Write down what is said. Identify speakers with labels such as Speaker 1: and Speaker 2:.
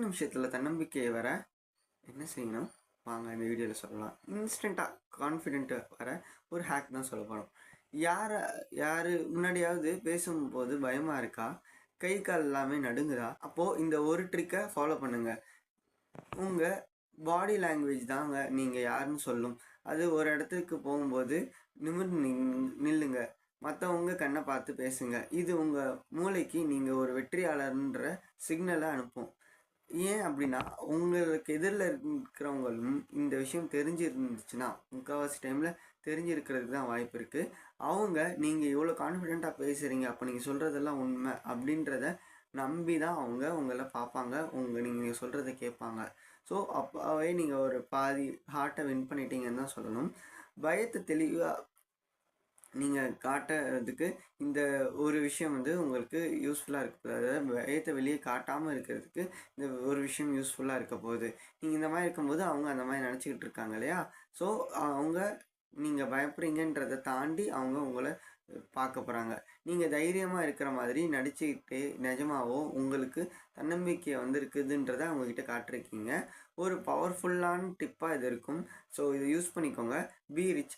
Speaker 1: நிமிஷத்தில் தன்னம்பிக்கையை வர என்ன செய்யணும் வாங்க இந்த வீடியோவில் சொல்லலாம். இன்ஸ்டண்ட்டாக கான்ஃபிடென்ட்டு வர ஒரு ஹேக் தான் சொல்ல போகிறோம். யார் முன்னாடியாவது பேசும்போது பயமாக இருக்கா, கை கால் எல்லாமே நடுங்குதா, அப்போது இந்த ஒரு ட்ரிக்கை ஃபாலோ பண்ணுங்கள். உங்கள் பாடி லாங்குவேஜ் தாங்க நீங்கள் யாருன்னு சொல்லும். அது ஒரு இடத்துக்கு போகும்போது நிமிர்ந்து நில்லுங்க, மற்றவங்க கண்ணை பார்த்து பேசுங்க. இது உங்கள் மூளைக்கு நீங்கள் ஒரு வெற்றியாளர்ன்ற சிக்னலை அனுப்பும். ஏன் அப்படின்னா, உங்களுக்கு எதிரில் இருக்கிறவங்களும் இந்த விஷயம் தெரிஞ்சிருந்துச்சுன்னா, முக்கால்வாசி டைமில் தெரிஞ்சிருக்கிறதுக்கு தான் வாய்ப்பு இருக்குது. அவங்க நீங்கள் இவ்வளோ கான்ஃபிடெண்ட்டாக பேசுகிறீங்க, அப்போ நீங்கள் சொல்கிறதெல்லாம் உண்மை அப்படின்றத நம்பி தான் அவங்க உங்களை பார்ப்பாங்க, நீங்கள் சொல்கிறத கேட்பாங்க. ஸோ அப்போவே நீங்கள் ஒரு பாதி ஹார்ட்டை வின் பண்ணிட்டீங்கன்னு தான் சொல்லணும். பயத்தை தெளிவாக நீங்கள் காட்டுறதுக்கு இந்த ஒரு விஷயம் உங்களுக்கு யூஸ்ஃபுல்லாக இருக்க போகுது. அதாவது பயத்தை வெளியே காட்டாமல் இருக்கிறதுக்கு இந்த ஒரு விஷயம் யூஸ்ஃபுல்லாக இருக்க போகுது. நீங்கள் இந்த மாதிரி இருக்கும்போது அவங்க அந்த மாதிரி நினச்சிக்கிட்டு இருக்காங்க இல்லையா? ஸோ அவங்க நீங்கள் பயப்படுறீங்கன்றதை தாண்டி அவங்க உங்களை பார்க்க போகிறாங்க. நீங்கள் தைரியமாக இருக்கிற மாதிரி நடிச்சுக்கிட்டே நிஜமாவோ உங்களுக்கு தன்னம்பிக்கை இருக்குதுன்றதை அவங்கக்கிட்ட காட்டிருக்கீங்க. ஒரு பவர்ஃபுல்லான டிப்பாக இது இருக்கும். ஸோ இதை யூஸ் பண்ணிக்கோங்க. B rich.